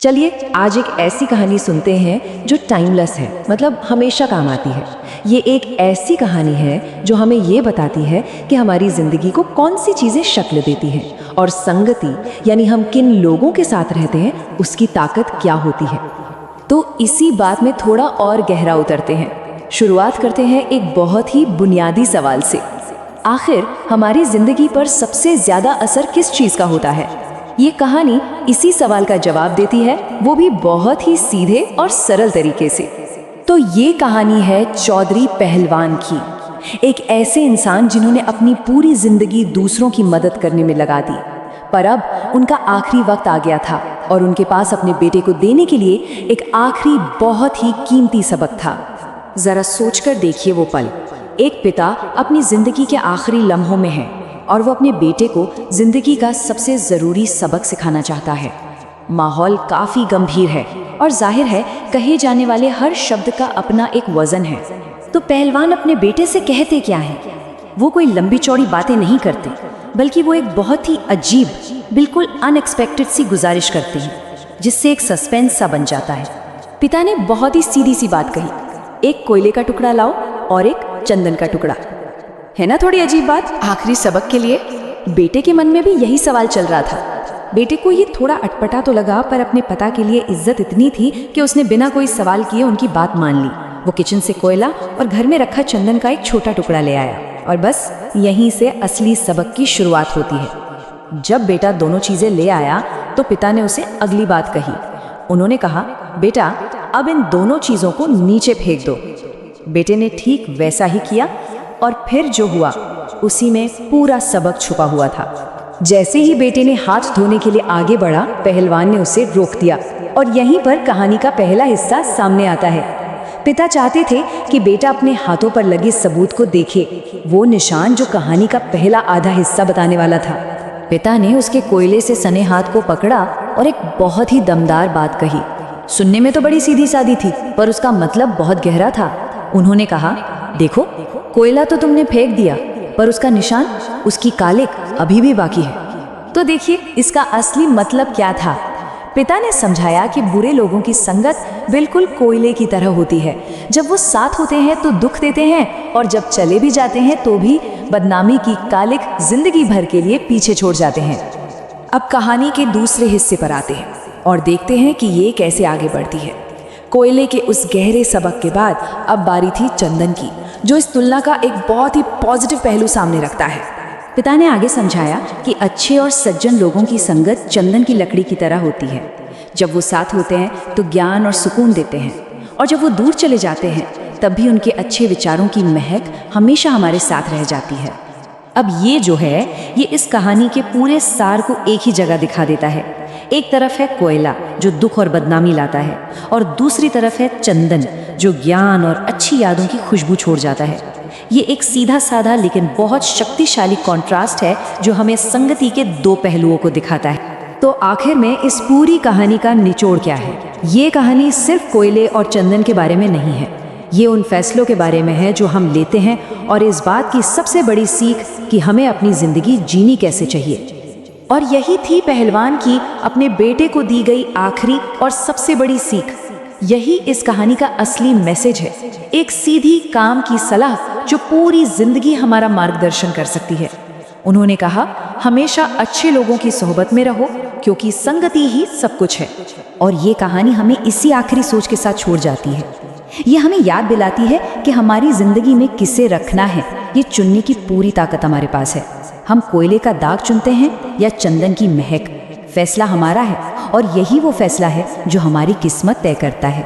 चलिए आज एक ऐसी कहानी सुनते हैं जो टाइमलेस है, मतलब हमेशा काम आती है। ये एक ऐसी कहानी है जो हमें ये बताती है कि हमारी जिंदगी को कौन सी चीजें शक्ल देती हैं और संगति यानी हम किन लोगों के साथ रहते हैं उसकी ताकत क्या होती है। तो इसी बात में थोड़ा और गहरा उतरते हैं। शुरुआत करते हैं एक बहुत ही बुनियादी सवाल से। आखिर हमारी जिंदगी पर सबसे ज्यादा असर किस चीज का होता है? ये कहानी इसी सवाल का जवाब देती है, वो भी बहुत ही सीधे और सरल तरीके से। तो ये कहानी है चौधरी पहलवान की, एक ऐसे इंसान जिन्होंने अपनी पूरी जिंदगी दूसरों की मदद करने में लगा दी, पर अब उनका आखिरी वक्त आ गया था और उनके पास अपने बेटे को देने के लिए एक आखिरी बहुत ही कीमती सबक था। जरा सोचकर देखिए वो पल। एक पिता अपनी जिंदगी के आखिरी लम्हों में है और वो अपने बेटे को जिंदगी का सबसे ज़रूरी सबक सिखाना चाहता है। माहौल काफ़ी गंभीर है और जाहिर है कहे जाने वाले हर शब्द का अपना एक वज़न है। तो पहलवान अपने बेटे से कहते क्या है? वो कोई लंबी चौड़ी बातें नहीं करते, बल्कि वो एक बहुत ही अजीब, बिल्कुल अनएक्सपेक्टेड सी गुजारिश करते हैं, जिससे एक सस्पेंस सा बन जाता है। पिता ने बहुत ही सीधी सी बात कही, एक कोयले का टुकड़ा लाओ और एक चंदन का टुकड़ा। है ना थोड़ी अजीब बात? आखिरी सबक के लिए बेटे के मन में भी यही सवाल चल रहा था। बेटे को ये थोड़ा अटपटा तो लगा, पर अपने पिता के लिए इज्जत इतनी थी कि उसने बिना कोई सवाल किए उनकी बात मान ली। वो किचन से कोयला और घर में रखा चंदन का एक छोटा टुकड़ा ले आया और बस यहीं से असली सबक की शुरुआत होती है। जब बेटा दोनों चीजें ले आया तो पिता ने उसे अगली बात कही। उन्होंने कहा, बेटा अब इन दोनों चीजों को नीचे फेंक दो। बेटे ने ठीक वैसा ही किया और फिर जो हुआ उसी में पूरा सबक छुपा हुआ था। जैसे ही बेटे ने हाथ धोने के लिए आगे बढ़ा, पहलवान ने उसे रोक दिया और यहीं पर कहानी का पहला हिस्सा सामने आता है। पिता चाहते थे कि बेटा अपने हाथों पर लगे सबूत को देखे, वो निशान जो कहानी का पहला आधा हिस्सा बताने वाला था। पिता ने उसके कोयले से सने हाथ को पकड़ा और एक बहुत ही दमदार बात कही। सुनने में तो बड़ी सीधी सादी थी, पर उसका मतलब बहुत गहरा था। उन्होंने कहा, देखो कोयला तो तुमने फेंक दिया, पर उसका निशान, उसकी कालिक अभी भी बाकी है। तो देखिए इसका असली मतलब क्या था। पिता ने समझाया कि बुरे लोगों की संगत बिल्कुल कोयले की तरह होती है। जब वो साथ होते हैं तो दुख देते हैं और जब चले भी जाते हैं तो भी बदनामी की कालिक जिंदगी भर के लिए पीछे छोड़ जाते हैं। अब कहानी के दूसरे हिस्से पर आते हैं और देखते हैं कि ये कैसे आगे बढ़ती है। कोयले के उस गहरे सबक के बाद अब बारी थी चंदन की, जो इस तुलना का एक बहुत ही पॉजिटिव पहलू सामने रखता है। पिता ने आगे समझाया कि अच्छे और सज्जन लोगों की संगत चंदन की लकड़ी की तरह होती है। जब वो साथ होते हैं तो ज्ञान और सुकून देते हैं, और जब वो दूर चले जाते हैं तब भी उनके अच्छे विचारों की महक हमेशा हमारे साथ रह जाती है। अब ये जो है, ये इस कहानी के पूरे सार को एक ही जगह दिखा देता है। एक तरफ है कोयला जो दुख और बदनामी लाता है, और दूसरी तरफ है चंदन जो ज्ञान और अच्छी यादों की खुशबू छोड़ जाता है। ये एक सीधा साधा लेकिन बहुत शक्तिशाली कॉन्ट्रास्ट है जो हमें संगति के दो पहलुओं को दिखाता है। तो आखिर में इस पूरी कहानी का निचोड़ क्या है? ये कहानी सिर्फ कोयले और चंदन के बारे में नहीं है, ये उन फैसलों के बारे में है जो हम लेते हैं, और इस बात की सबसे बड़ी सीख कि हमें अपनी जिंदगी जीनी कैसे चाहिए। और यही थी पहलवान की अपने बेटे को दी गई आखिरी और सबसे बड़ी सीख। यही इस कहानी का असली मैसेज है, एक सीधी काम की सलाह जो पूरी जिंदगी हमारा मार्गदर्शन कर सकती है। उन्होंने कहा, हमेशा अच्छे लोगों की सोहबत में रहो, क्योंकि संगति ही सब कुछ है। और ये कहानी हमें इसी आखिरी सोच के साथ छोड़ जाती है। ये हमें याद दिलाती है कि हमारी जिंदगी में किसे रखना है, ये चुनने की पूरी ताकत हमारे पास है। हम कोयले का दाग चुनते हैं या चंदन की महक, फैसला हमारा है, और यही वो फैसला है जो हमारी किस्मत तय करता है।